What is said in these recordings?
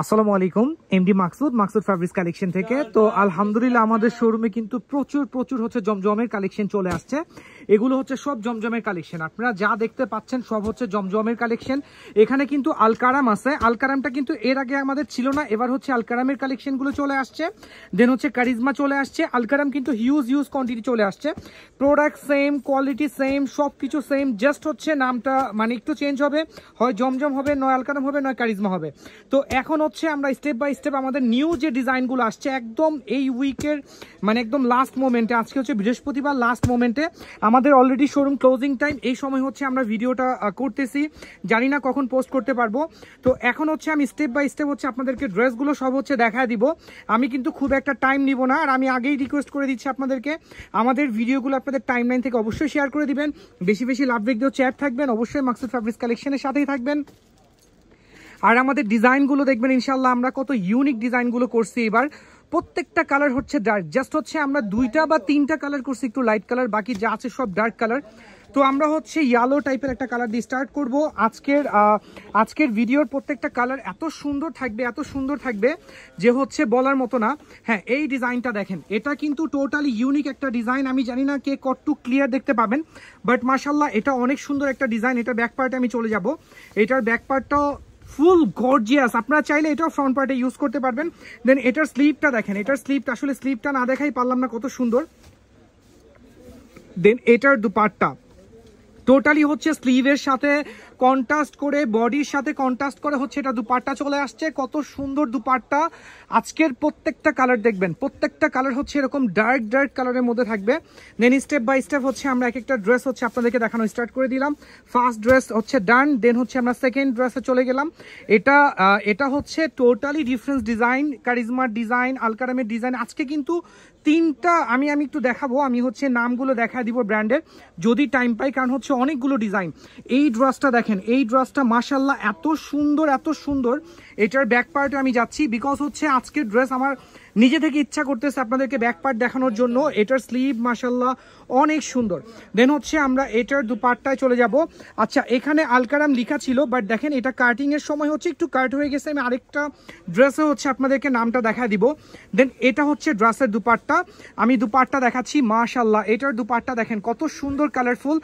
আসসালামু আলাইকুম MD Maksud fabrics collection থেকে। তো আলহামদুলিল্লাহ আমাদের শোরুমে কিন্তু প্রচুর হচ্ছে জমজমের কালেকশন চলে আসছে। এগুলো হচ্ছে সব জমজমের কালেকশন, আপনারা যা দেখতে পাচ্ছেন সব হচ্ছে জমজমের কালেকশন। এখানে কিন্তু আলকারাম আছে, আলকারামটা কিন্তু এর আগে আমাদের ছিল না, এবার হচ্ছে আলকারামের কালেকশনগুলো চলে আসছে। দেন হচ্ছে কারিজমা চলে আসছে। আলকারাম কিন্তু হিউজ কোয়ান্টিটি চলে আসছে, প্রোডাক্ট সেম, কোয়ালিটি সেম, সব কিছু সেম, জাস্ট হচ্ছে নামটা মানে একটু চেঞ্জ হবে, হয় জমজম হবে, নয় আলকারাম হবে, নয় কারিজমা হবে। তো এখন হচ্ছে আমরা স্টেপ বাই স্টেপ আমাদের নিউ যে ডিজাইনগুলো আসছে একদম এই উইকের মানে একদম লাস্ট মোমেন্টে, আজকে হচ্ছে বৃহস্পতিবার, লাস্ট মোমেন্টে আমাদের অলরেডি শোরুম ক্লোজিং টাইম, এই সময় হচ্ছে আমরা ভিডিওটা করতেছি, জানি না কখন পোস্ট করতে পারবো। তো এখন হচ্ছে আমি স্টেপ বাই স্টেপ হচ্ছে আপনাদেরকে ড্রেসগুলো সব হচ্ছে দেখায় দিব। আমি কিন্তু খুব একটা টাইম নিব না, আর আমি আগেই রিকোয়েস্ট করে দিচ্ছি আপনাদেরকে আমাদের ভিডিওগুলো আপনাদের টাইমলাইন থেকে অবশ্যই শেয়ার করে দিবেন, বেশি লাভ রেখে চ্যাট থাকবেন, অবশ্যই মাকসুদ ফ্যাব্রিক্স কালেকশনের সাথেই থাকবেন। আর আমাদের ডিজাইনগুলো দেখবেন ইনশাল্লাহ আমরা কত ইউনিক ডিজাইনগুলো করছি এবার। প্রত্যেকটা কালার হচ্ছে ডার্ক, জাস্ট হচ্ছে আমরা 2টা বা 3টা কালার করছি একটু লাইট কালার, বাকি যা আছে সব ডার্ক কালার। তো আমরা হচ্ছে ইয়েলো টাইপের একটা কালার দিয়ে স্টার্ট করব আজকের ভিডিওর প্রত্যেকটা কালার এত সুন্দর থাকবে যে হচ্ছে বলার মতো না। হ্যাঁ, এই ডিজাইনটা দেখেন, এটা কিন্তু টোটালি ইউনিক একটা ডিজাইন, আমি জানি না কে কতটু ক্লিয়ার দেখতে পাবেন, বাট মাশাআল্লাহ এটা অনেক সুন্দর একটা ডিজাইন। এটা ব্যাক পার্টে আমি চলে যাব, এটার ব্যাক পার্টটাও ফুল গর্জিয়াস, আপনারা চাইলে এটাও ফ্রন্ট পার্টে ইউজ করতে পারবেন। দেন এটার স্লিপটা দেখেন, এটার স্লিপটা আসলে স্লিপটা না দেখাই পারলাম না, কত সুন্দর। দেন এটার দুপাট্টা টোটালি হচ্ছে স্লিভের সাথে কন্ট্রাস্ট করে, বডির সাথে কন্ট্রাস্ট করে হচ্ছে এটা দুপাট্টা চলে আসছে, কত সুন্দর দুপাট্টা। আজকের প্রত্যেকটা কালার দেখবেন, প্রত্যেকটা কালার হচ্ছে এরকম ডার্ক কালারের মধ্যে থাকবে। দেন স্টেপ বাই স্টেপ হচ্ছে আমরা এক একটা ড্রেস হচ্ছে আপনাদেরকে দেখানো স্টার্ট করে দিলাম। ফার্স্ট ড্রেস হচ্ছে ডান, দেন হচ্ছে আমরা সেকেন্ড ড্রেসে চলে গেলাম। এটা হচ্ছে টোটালি ডিফারেন্স ডিজাইন, কারিজমার ডিজাইন, আলকারামের ডিজাইন। আজকে কিন্তু 3টা আমি একটু দেখাবো, আমি হচ্ছে নামগুলো দেখা দিব ব্র্যান্ডের যদি টাইম পাই, কারণ হচ্ছে অনেকগুলো ডিজাইন। এই ড্রেসটা দেখেন, এই ড্রেসটা মাশাআল্লাহ এত সুন্দর। এটার ব্যাক পার্টে আমি যাচ্ছি, বিকজ হচ্ছে আজকের ড্রেস আমার নিজে থেকে ইচ্ছা করতেছে আপনাদেরকে ব্যাক পার্ট দেখানোর জন্য। এটার স্লিভ মাশাআল্লাহ অনেক সুন্দর। দেন হচ্ছে আমরা এটার দুপাট্টায় চলে যাব। আচ্ছা, এখানে আলকারাম লেখা ছিল, বাট দেখেন এটা কাটিং এর সময় হচ্ছে একটু কাট হয়ে গেছে, আমি আরেকটা ড্রেসে হচ্ছে আপনাদেরকে নামটা দেখা দিব। দেন এটা হচ্ছে ড্রেসের দুপাট্টা, আমি দুপাট্টা দেখাচ্ছি। মাশাআল্লাহ এটার দুপাট্টা দেখেন কত সুন্দর কালারফুল।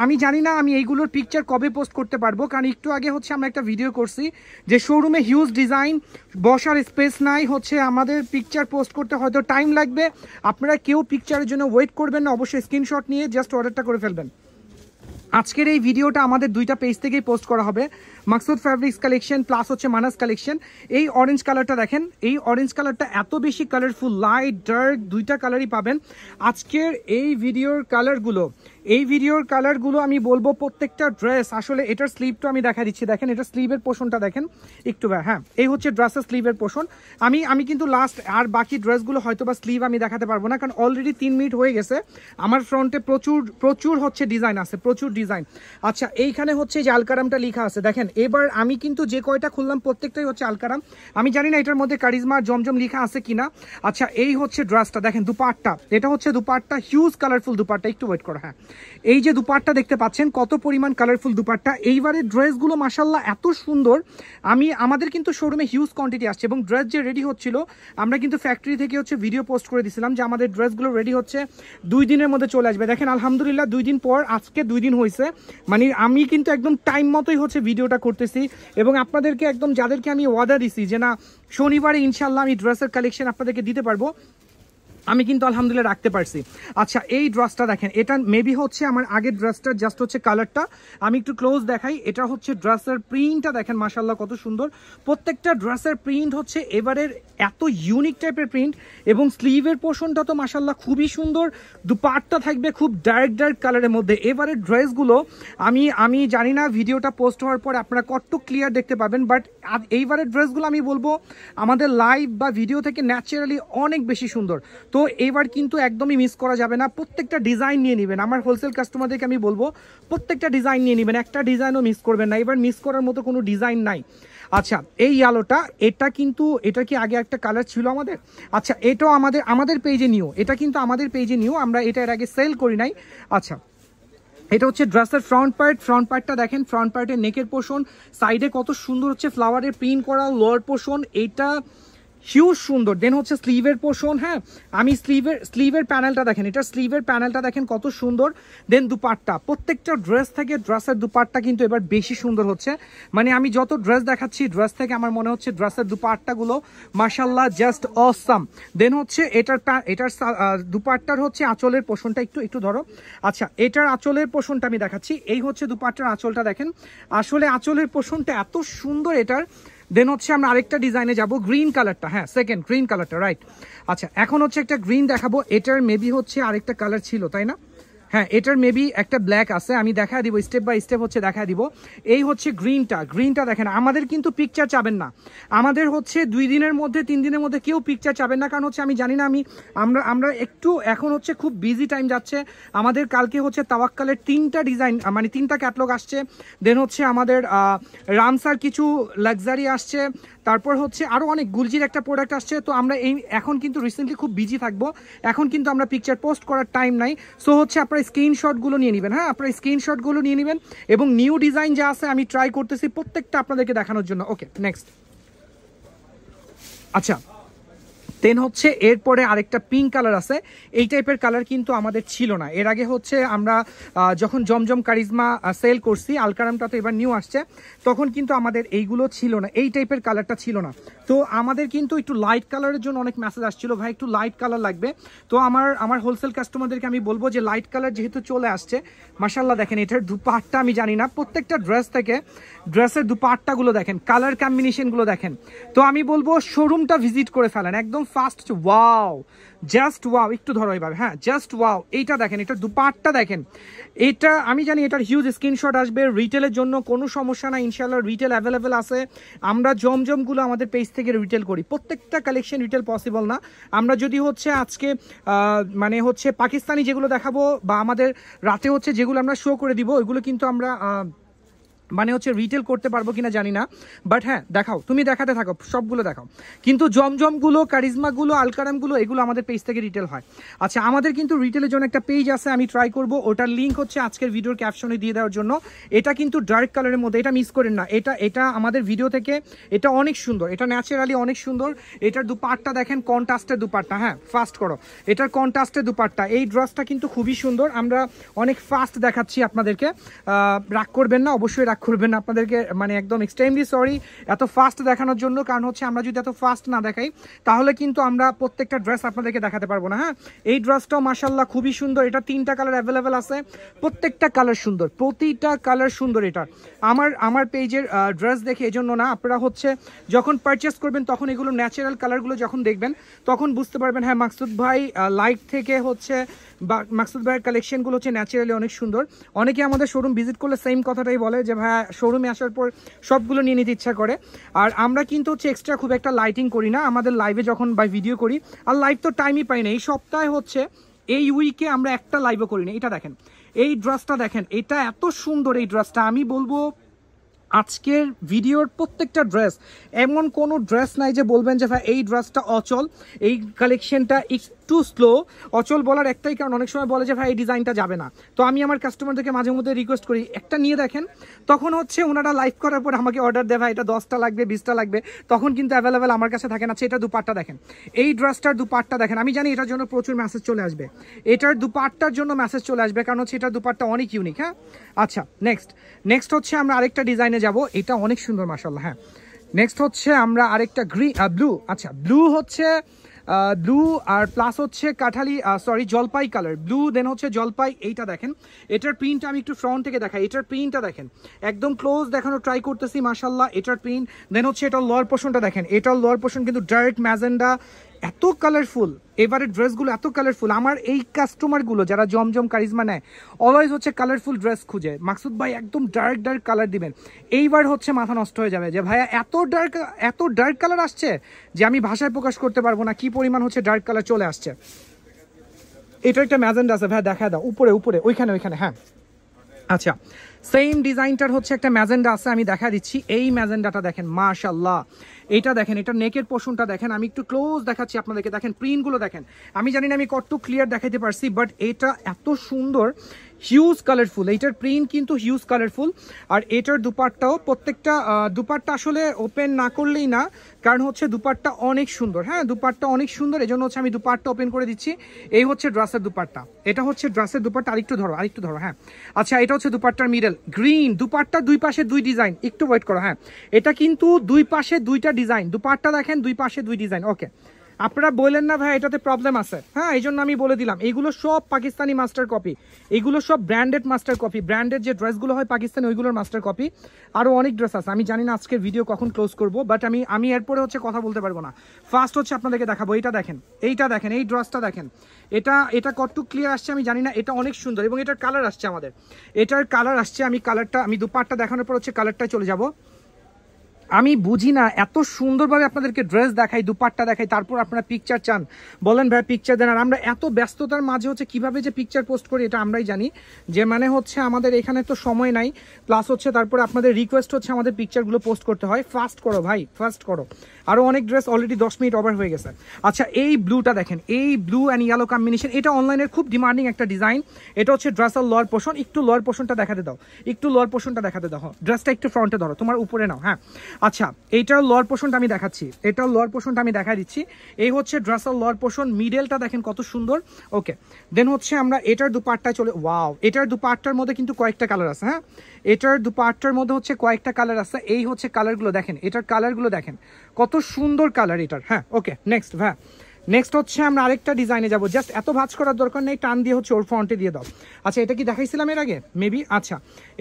আমি জানি না আমি এইগুলোর পিকচার কবে পোস্ট করতে পারবো, কারণ একটু আগে হচ্ছে আমরা একটা ভিডিও করছি যে শোরুমে হিউজ ডিজাইন, বসার স্পেস নাই, হচ্ছে আমাদের পিকচার পোস্ট করতে হয়তো টাইম লাগবে। আপনারা কেউ পিকচারের জন্য ওয়েট করবেন না, অবশ্যই স্ক্রিনশট নিয়ে জাস্ট অর্ডারটা করে ফেলবেন। আজকের এই ভিডিওটা আমাদের 2টা পেজ থেকেই পোস্ট করা হবে, মাকসুদ ফ্যাব্রিক্স কালেকশন প্লাস হচ্ছে মানাস কালেকশন। এই অরেঞ্জ কালারটা দেখেন, এই অরেঞ্জ কালারটা এত বেশি কালারফুল, লাইট ডার্ক 2টা কালারই পাবেন। আজকের এই ভিডিওর কালারগুলো আমি বলবো প্রত্যেকটা ড্রেস আসলে, এটার স্লিভটা আমি দেখা দিচ্ছি, দেখেন এটার স্লিভের পোর্শনটা দেখেন একটু। হ্যাঁ, এই হচ্ছে ড্রেসের স্লিভের পোর্শন। আমি কিন্তু লাস্ট আর বাকি ড্রেসগুলো হয়তো বা স্লিভ আমি দেখাতে পারবো না, কারণ অলরেডি 3 মিনিট হয়ে গেছে। আমার ফ্রন্টে প্রচুর হচ্ছে ডিজাইন আছে, প্রচুর ডিজাইন। আচ্ছা, এইখানে হচ্ছে যে আলকারামটা লেখা আছে দেখেন, এবার আমি কিন্তু যে কয়টা খুললাম প্রত্যেকটাই হচ্ছে আলকারাম, আমি জানি না এটার মধ্যে কারিজমা জমজম লেখা আছে কিনা। আচ্ছা, এই হচ্ছে ড্রেসটা দেখেন, দুপাট্টা, এটা হচ্ছে দুপাট্টা, হিউজ কালারফুল দুপাট্টা, একটু ওয়েট করো। হ্যাঁ, এই যে দুপাট্টা দেখতে পাচ্ছেন কত পরিমাণ কালারফুল দুপাট্টা। এইবারের ড্রেসগুলো মাশাআল্লাহ এত সুন্দর। আমাদের কিন্তু শোরুমে হিউজ কোয়ান্টিটি আসছে, এবং ড্রেস যে রেডি হচ্ছিল আমরা কিন্তু ফ্যাক্টরি থেকে হচ্ছে ভিডিও পোস্ট করে দিয়েছিলাম যে আমাদের ড্রেসগুলো রেডি হচ্ছে 2 দিনের মধ্যে চলে আসবে। দেখেন আলহামদুলিল্লাহ 2 দিন পর, আজকে 2 দিন হয়েছে, মানে আমি কিন্তু একদম টাইম মতোই হচ্ছে ভিডিওটা করতেছি, এবং আপনাদেরকে একদম যাদেরকে আমি ওয়াদা দিছি যে না শনিবারে ইনশাল্লাহ আমি ড্রেসের কালেকশন আপনাদেরকে দিতে পারবো, আমি কিন্তু আলহামদুলিল্লাহ রাখতে পারছি। আচ্ছা, এই ড্রেসটা দেখেন, এটা মেবি হচ্ছে আমার আগের ড্রেসটা, জাস্ট হচ্ছে কালারটা আমি একটু ক্লোজ দেখাই। এটা হচ্ছে ড্রেসের প্রিন্টটা দেখেন মাশাআল্লাহ কত সুন্দর। প্রত্যেকটা ড্রেসের প্রিন্ট হচ্ছে এবারের এত ইউনিক টাইপের প্রিন্ট, এবং স্লিভের পোর্শনটা তো মাশাআল্লাহ খুবই সুন্দর। দুপাট্টা থাকবে খুব ডার্ক কালারের মধ্যে। এবারের ড্রেসগুলো আমি জানি না ভিডিওটা পোস্ট হওয়ার পর আপনারা কত ক্লিয়ার দেখতে পাবেন, বাট এইবারের ড্রেসগুলো আমি বলবো আমাদের লাইভ বা ভিডিও থেকে ন্যাচারালি অনেক বেশি সুন্দর। তো এবার কিন্তু একদমই মিস করা যাবে না, প্রত্যেকটা ডিজাইন নিয়ে নেবেন। আমার হোলসেল কাস্টমারদেরকে আমি বলবো প্রত্যেকটা ডিজাইন নিয়ে নেবেন, একটা ডিজাইনও মিস করবেন না, এবার মিস করার মতো কোনো ডিজাইন নাই। আচ্ছা, এই ইয়েলোটা, এটা কি আগে একটা কালার ছিল আমাদের? আচ্ছা, এটাও আমাদের পেজে নিও, এটা কিন্তু আমাদের পেজে নিও, আমরা এটা এর আগে সেল করি নাই। আচ্ছা, এটা হচ্ছে ড্রেসের ফ্রন্ট পার্টটা দেখেন, ফ্রন্ট পার্টের নেকের পোর্শন, সাইডে কত সুন্দর হচ্ছে ফ্লাওয়ারের প্রিন্ট করা লোয়ার পোর্শন, এইটা হিউজ সুন্দর। দেন হচ্ছে স্লিভের পোর্শন, হ্যাঁ আমি স্লিভের প্যানেলটা দেখেন, এটা স্লিভের প্যানেলটা দেখেন কত সুন্দর। দেন দুপাট্টা, প্রত্যেকটা ড্রেস থেকে ড্রেসের দুপাট্টা কিন্তু এবার বেশি সুন্দর হচ্ছে, মানে আমি যত ড্রেস দেখাচ্ছি ড্রেস থেকে আমার মনে হচ্ছে ড্রেসের দুপাট্টাগুলো মাশাআল্লাহ জাস্ট অসাম। দেন হচ্ছে এটার দুপাট্টার হচ্ছে আঁচলের পোর্শনটা একটু ধরো, আচ্ছা এটার আঁচলের পোর্শনটা আমি দেখাচ্ছি, এই হচ্ছে দুপাট্টার আঁচলটা দেখেন, আসলে আঁচলের পোর্শনটা এত সুন্দর এটার। দেন হচ্ছে আমরা আরেকটা ডিজাইনে যাব, গ্রিন কালারটা, হ্যাঁ সেকেন্ড গ্রিন কালারটা, রাইট। আচ্ছা এখন হচ্ছে একটা গ্রিন দেখাবো, এটার মেবি হচ্ছে আরেকটা কালার ছিল তাই না, হ্যাঁ এটার মেবি একটা ব্ল্যাক আছে, আমি দেখা দিব স্টেপ বাই স্টেপ হচ্ছে দেখা দিব। এই হচ্ছে গ্রিনটা দেখেন, আমাদের কিন্তু পিকচার চাবেন না, আমাদের হচ্ছে 2 দিনের মধ্যে 3 দিনের মধ্যে কেউ পিকচার চাবেন না, কারণ হচ্ছে আমি জানি না আমরা একটু এখন হচ্ছে খুব বিজি টাইম যাচ্ছে আমাদের। কালকে হচ্ছে তাওয়াক্কালের 3টা ডিজাইন মানে 3টা ক্যাটলগ আসছে, দেন হচ্ছে আমাদের রামসার কিছু লাক্সারি আসছে, তারপর হচ্ছে আরও অনেক গুলজির একটা প্রোডাক্ট আসছে। তো আমরা এখন কিন্তু রিসেন্টলি খুব বিজি থাকবো, এখন কিন্তু আমরা পিকচার পোস্ট করার টাইম নাই। সো হচ্ছে আপনারা স্ক্রিনশটগুলো নিয়ে নেবেন, হ্যাঁ আপনারা স্ক্রিনশটগুলো নিয়ে নেবেন, এবং নিউ ডিজাইন যা আছে আমি ট্রাই করতেছি প্রত্যেকটা আপনাদেরকে দেখানোর জন্য। ওকে নেক্সট, আচ্ছা দেন হচ্ছে এরপরে আরেকটা পিঙ্ক কালার আছে, এই টাইপের কালার কিন্তু আমাদের ছিল না এর আগে। হচ্ছে আমরা যখন জমজম কারিজমা সেল করছি, আলকারামটা তো এবার নিউ আসছে, তখন কিন্তু আমাদের এইগুলো ছিল না, এই টাইপের কালারটা ছিল না। তো আমাদের কিন্তু একটু লাইট কালারের জন্য অনেক মেসেজ আসছিল, ভাই একটু লাইট কালার লাগবে। তো আমার হোলসেল কাস্টমারদেরকে আমি বলবো যে লাইট কালার যেহেতু চলে আসছে, মাশাআল্লাহ দেখেন এটার দুপাট্টা আমি জানি না, প্রত্যেকটা ড্রেস থেকে ড্রেসের দুপাট্টাগুলো দেখেন, কালার কম্বিনেশনগুলো দেখেন। তো আমি বলবো শোরুমটা ভিজিট করে ফেলেন, একদম ফার্স্ট ওয়াও, জাস্ট ওয়াও, একটু ধরো এবার, হ্যাঁ জাস্ট ওয়াও। এইটা দেখেন, এটা দুপাট্টা দেখেন, এটা আমি জানি এটার হিউজ স্ক্রিনশট আসবে, রিটেলের জন্য কোনো সমস্যা না, ইনশাআল্লাহ রিটেল অ্যাভেলেবেল আছে। আমরা জমজমগুলো আমাদের পেজ থেকে রিটেল করি, প্রত্যেকটা কালেকশন রিটেল পসিবল না। আমরা যদি হচ্ছে আজকে মানে হচ্ছে পাকিস্তানি যেগুলো দেখাবো বা আমাদের রাতে হচ্ছে যেগুলো আমরা শো করে দিব, ওইগুলো কিন্তু আমরা মানে হচ্ছে রিটেল করতে পারবো কিনা জানি না, বাট হ্যাঁ দেখাও, তুমি দেখাতে থাকো, সবগুলো দেখাও। কিন্তু জমজমগুলো, কারিজমাগুলো, আলকারামগুলো এগুলো আমাদের পেজ থেকে রিটেল হয়। আচ্ছা আমাদের কিন্তু রিটেলের জন্য একটা পেজ আছে, আমি ট্রাই করব ওটার লিঙ্ক হচ্ছে আজকের ভিডিওর ক্যাপশনে দিয়ে দেওয়ার জন্য। এটা কিন্তু ডার্ক কালারের মধ্যে, এটা মিস করেন না, এটা আমাদের ভিডিও থেকে, এটা অনেক সুন্দর, এটা ন্যাচারালি অনেক সুন্দর। এটার দুপাট্টা দেখেন, কন্ট্রাস্টের দুপাট্টা, হ্যাঁ ফাস্ট করো, এটার কন্ট্রাস্টের দুপাট্টা, এই ড্রেসটা কিন্তু খুবই সুন্দর। আমরা অনেক ফাস্ট দেখাচ্ছি আপনাদেরকে, রাগ করবেন না, অবশ্যই রাগ করবেন না, আপনাদেরকে মানে একদম এক্সট্রিমলি সরি এত ফাস্ট দেখানোর জন্য, কারণ হচ্ছে আমরা যদি এত ফাস্ট না দেখাই তাহলে কিন্তু আমরা প্রত্যেকটা ড্রেস আপনাদেরকে দেখাতে পারবো না। হ্যাঁ এই ড্রেসটাও মাশাআল্লাহ খুবই সুন্দর, এটা 3টা কালার অ্যাভেলেবেল আছে, প্রত্যেকটা কালার সুন্দর, প্রতিটা কালার সুন্দর। এটা আমার পেজের ড্রেস দেখে এজন্য না, আপনারা হচ্ছে যখন পারচেস করবেন তখন এগুলো ন্যাচারাল কালারগুলো যখন দেখবেন তখন বুঝতে পারবেন হ্যাঁ মাকসুদ ভাই লাইট থেকে হচ্ছে, বা মাকসুদ ভাইয়ের কালেকশনগুলো হচ্ছে ন্যাচারালি অনেক সুন্দর। অনেকে আমাদের শোরুম ভিজিট করলে সেম কথাটাই বলে যে ভাই শোরুমে আসার পর সবগুলো নিয়ে নিতে ইচ্ছা করে। আর আমরা কিন্তু হচ্ছে এক্সট্রা খুব একটা লাইটিং করি না আমাদের লাইভে যখন বা ভিডিও করি, আর লাইভ তো টাইমই পাই না, এই সপ্তাহে হচ্ছে এই উইকে আমরা একটা লাইভও করি না। এটা দেখেন, এই ড্রেসটা দেখেন, এটা এত সুন্দর এই ড্রেসটা, আমি বলবো আজকের ভিডিওর প্রত্যেকটা ড্রেস এমন কোনো ড্রেস নাই যে বলবেন যে ভাই এই ড্রেসটা অচল, এই কালেকশনটা একটু স্লো। অচল বলার একটাই কারণ, অনেক সময় বলে যে ভাই এই ডিজাইনটা যাবে না। তো আমি আমার কাস্টমারদেরকে মাঝে মধ্যে রিকোয়েস্ট করি একটা নিয়ে দেখেন, তখন হচ্ছে ওনারা লাইভ করার পর আমাকে অর্ডার দেয় ভাই এটা 10টা লাগবে 20টা লাগবে, তখন কিন্তু অ্যাভেলেবেল আমার কাছে থাকে না। এটা দুপাট্টা দেখেন, এই ড্রেসটার দুপাট্টা দেখেন, আমি জানি এটার জন্য প্রচুর মেসেজ চলে আসবে, এটার দুপাট্টার জন্য মেসেজ চলে আসবে, কারণ হচ্ছে এটার দুপাট্টা অনেক ইউনিক। হ্যাঁ আচ্ছা নেক্সট হচ্ছে আমরা আরেকটা ডিজাইনে যাব, এটা অনেক সুন্দর মাশাআল্লাহ। হ্যাঁ নেক্সট হচ্ছে আমরা আরেকটা ব্লু, আচ্ছা ব্লু হচ্ছে ব্লু আর প্লাস হচ্ছে কাঠালি সরি জলপাই কালার ব্লু, দেন হচ্ছে জলপাই। এইটা দেখেন, এটার প্রিন্ট আমি একটু ফ্রন্ট থেকে দেখাই, এটার প্রিন্টটা দেখেন, একদম ক্লোজ দেখানো ট্রাই করতেছি মাশাআল্লাহ। এটার প্রিন্ট, দেন হচ্ছে এটার লোয়ার পোর্শনটা দেখেন, এটার লোয়ার পোর্শন কিন্তু ডাইরেক্ট ম্যাজেন্ডা, এত কালারফুল, এবারে ড্রেসগুলো এত কালারফুল। আমার এই কাস্টমারগুলো যারা জমজম কারিজমা নেয় অলওয়েজ হচ্ছে কালারফুল ড্রেস খুঁজে, মাকসুদ ভাই একদম ডার্ক কালার দিবেন, এইবার হচ্ছে মাথা নষ্ট হয়ে যাবে যে ভাইয়া এত ডার্ক কালার আসছে যে আমি ভাষায় প্রকাশ করতে পারবো না কি পরিমাণ হচ্ছে ডার্ক কালার চলে আসছে। এটা একটা ম্যাজেন্ডা আছে ভাই, দেখা দাও উপরে ওইখানে, হ্যাঁ আচ্ছা সেম ডিজাইনটার হচ্ছে একটা ম্যাজেন্ডা আছে, আমি দেখা দিচ্ছি। এই ম্যাজেন্ডাটা দেখেন, মাশাআল্লাহ। এটা দেখেন, এটা নেকের পোর্শনটা দেখেন, আমি একটু ক্লোজ দেখাচ্ছি আপনাদেরকে। দেখেন প্রিন্টগুলো দেখেন, আমি জানি না আমি কত ক্লিয়ার দেখাইতে পারছি, বাট এটা এত সুন্দর, হিউজ কালারফুল। এইটার প্রিন্ট কিন্তু হিউজ কালারফুল। আর এটার দুপাট্টাও, প্রত্যেকটা দুপাট্টা আসলে ওপেন না করলেই না, কারণ হচ্ছে দুপাট্টা অনেক সুন্দর। হ্যাঁ, দুপাট্টা অনেক সুন্দর, এই জন্য হচ্ছে আমি দুপাট্টা ওপেন করে দিচ্ছি। এই হচ্ছে ড্রেসের দুপাট্টা, এটা হচ্ছে ড্রেসের দুপাট্টা। আরেকটু ধরো, হ্যাঁ। আচ্ছা, এটা হচ্ছে দুপাট্টার মিডল গ্রিন, দুপাট্টার দুই পাশে দুই ডিজাইন। একটু ওয়েট করো, হ্যাঁ। এটা কিন্তু দুই পাশে দুইটা ডিজাইন, দুপাট্টা দেখেন দুই পাশে দুই ডিজাইন। ওকে, আপনারা বললেন না ভাই এটাতে প্রবলেম আছে, হ্যাঁ, এই জন্য আমি বলে দিলাম। এইগুলো সব পাকিস্তানি মাস্টার কপি, এইগুলো সব ব্র্যান্ডেড মাস্টার কপি। ব্র্যান্ডেড যে ড্রেসগুলো হয় পাকিস্তানি, ওইগুলোর মাস্টার কপি। আরও অনেক ড্রেস আছে, আমি জানি না আজকের ভিডিও কখন ক্লোজ করবো, বাট আমি এরপরে হচ্ছে কথা বলতে পারবো না। ফার্স্ট হচ্ছে আপনাদেরকে দেখাবো, এইটা দেখেন, এই ড্রেসটা দেখেন। এটা কতটুকু ক্লিয়ার আসছে আমি জানি না, এটা অনেক সুন্দর। এবং এটার কালার আসছে আমাদের, এটার কালার আসছে। আমি দুপাট্টা দেখানোর পর হচ্ছে কালারটায় চলে যাব। আমি বুঝি না, এত সুন্দরভাবে আপনাদেরকে ড্রেস দেখাই, দুপাট্টা দেখাই, তারপর আপনারা পিকচার চান, বলেন ভাই পিকচার দেন। আর আমরা এত ব্যস্ততার মাঝে হচ্ছে কিভাবে যে পিকচার পোস্ট করি এটা আমরাই জানি, যে মানে হচ্ছে আমাদের এখানে তো সময় নাই, প্লাস হচ্ছে তারপরে আপনাদের রিকোয়েস্ট হচ্ছে আমাদের পিকচারগুলো পোস্ট করতে হয়। ফাস্ট করো ভাই, ফাস্ট করো। আরও অনেক ড্রেস অলরেডি 10 মিনিট ওভার হয়ে গেছে। আচ্ছা, এই ব্লুটা দেখেন, এই ব্লু অ্যান্ড ইয়েলো কম্বিনেশন, এটা অনলাইনের খুব ডিমান্ডিং একটা ডিজাইন। এটা হচ্ছে ড্রেসের লোয়ার পোর্শন। একটু লোয়ার পোর্শনটা দেখাতে দাও, ড্রেসটা একটু ফ্রন্টে ধরো, তোমার উপরে নাও, হ্যাঁ। আচ্ছা, এইটার লোয়ার পোর্শনটা আমি দেখাচ্ছি, আমি দেখা দিচ্ছি। এই হচ্ছে ড্রেসের লোয়ার পোর্শন, মিডলটা দেখেন কত সুন্দর। ওকে, দেন হচ্ছে আমরা এটার দুপাট্টায় চলে। ওয়াও, এটার দুপাট্টার মধ্যে কিন্তু কয়েকটা কালার আছে, হ্যাঁ, এটার দুপাট্টার মধ্যে হচ্ছে কয়েকটা কালার আছে। এই হচ্ছে কালারগুলো দেখেন, এটার কালারগুলো দেখেন কত সুন্দর কালার এটার, হ্যাঁ। ওকে, নেক্সট হচ্ছে আমরা আরেকটা ডিজাইনে যাব। জাস্ট এত ভাঁজ করার দরকার নেই, টান দিয়ে হচ্ছে ওর ফ্রন্টে দিয়ে দাও। আচ্ছা, এটা কি দেখাইছিলাম এর আগে মেবি? আচ্ছা,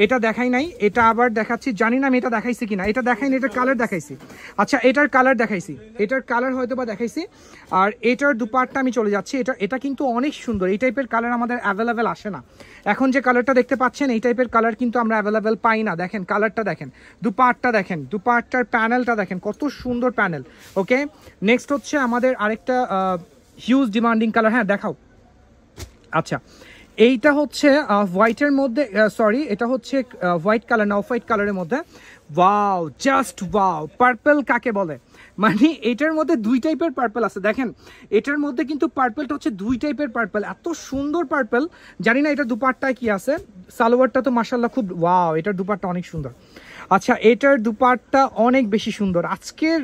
এটা দেখাই নাই, এটা আবার দেখাচ্ছি, জানি না আমি এটা দেখাইছি কিনা। এটা দেখাইনি, এটার কালার দেখাইছি। আচ্ছা, এটার কালার দেখাইছি, এটার কালার হয়তো বা দেখাইছি। আর এটার দুপাট্টা আমি চলে যাচ্ছি। এটা কিন্তু অনেক সুন্দর। এই টাইপের কালার আমাদের অ্যাভেলেবেল আসে না। এখন যে কালারটা দেখতে পাচ্ছেন, এই টাইপের কালার কিন্তু আমরা অ্যাভেলেবেল পাই না। দেখেন কালারটা দেখেন, দুপাট্টা দেখেন, দুপাট্টার প্যানেলটা দেখেন কত সুন্দর প্যানেল। ওকে, নেক্সট হচ্ছে আমাদের আরেকটা হিউজ ডিমান্ডিং কালার, হ্যাঁ দেখাও। আচ্ছা, এইটা হচ্ছে হোয়াইটের মধ্যে, সরি, এটা হচ্ছে হোয়াইট কালার না, অফ হোয়াইট কালারের মধ্যে। Wow, just wow. পার্পল কাকে বলে, মানে এটার মধ্যে দুই টাইপের পার্পল আছে। দেখেন এটার মধ্যে কিন্তু পার্পলটা হচ্ছে দুই টাইপের পার্পল, এত সুন্দর পার্পল। জানি না এটা দুপাট্টায় কি আছে। সালোয়ারটা তো মাশাআল্লাহ খুব, ওয়াও, এটার দুপাট্টা অনেক সুন্দর। আচ্ছা, এটার দুপাট্টা অনেক বেশি সুন্দর। আজকের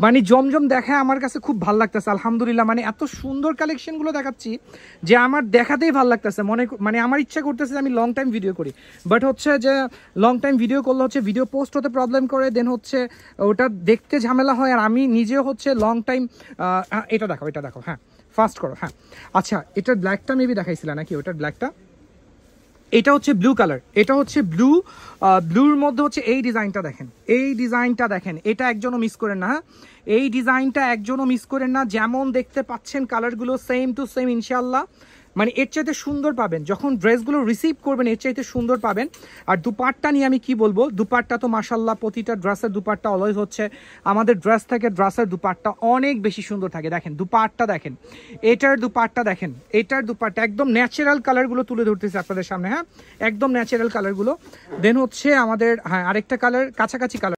মানে জমজম দেখায় আমার কাছে খুব ভালো লাগতেছে, আলহামদুলিল্লাহ। মানে এত সুন্দর কালেকশনগুলো দেখাচ্ছি যে আমার দেখাতেই ভালো লাগতেছে। মানে আমার ইচ্ছা করতেছে যে আমি লং টাইম ভিডিও করি, বাট হচ্ছে যে লং টাইম ভিডিও করলে হচ্ছে ভিডিও পোস্ট হতে প্রবলেম করে, দেন হচ্ছে ওটা দেখতে ঝামেলা হয়। আর আমি নিজেও হচ্ছে লং টাইম, এটা দেখো, হ্যাঁ, ফাস্ট করো, হ্যাঁ। আচ্ছা, এটার ব্ল্যাকটা মেবি দেখাইছিল নাকি? ওটার ব্ল্যাকটা, এটা হচ্ছে ব্লু কালার, এটা হচ্ছে ব্লুর মধ্যে হচ্ছে এই ডিজাইনটা দেখেন, এটা একজনও মিস করেন না, হ্যাঁ, এই ডিজাইনটা একজনও মিস করেন না। যেমন দেখতে পাচ্ছেন কালারগুলো সেম টু সেম ইনশাল্লাহ, মানে এর চাইতে সুন্দর পাবেন। যখন ড্রেসগুলো রিসিভ করবেন এর চাইতে সুন্দর পাবেন। আর দুপাট্টা নিয়ে আমি কি বলবো, দুপাট্টা তো মাশাল্লাহ প্রতিটা ড্রেসের দুপাট্টা অলওয়েজ হচ্ছে আমাদের ড্রেস থেকে ড্রেসের দুপাট্টা অনেক বেশি সুন্দর থাকে। দেখেন দুপাট্টা দেখেন, এটার দুপাট্টা দেখেন, এটার দুপাট্টা একদম ন্যাচারাল কালারগুলো তুলে ধরতেছে আপনাদের সামনে, হ্যাঁ, একদম ন্যাচারাল কালারগুলো। দেন হচ্ছে আমাদের, হ্যাঁ, আরেকটা কালার, কাছাকাছি কালার।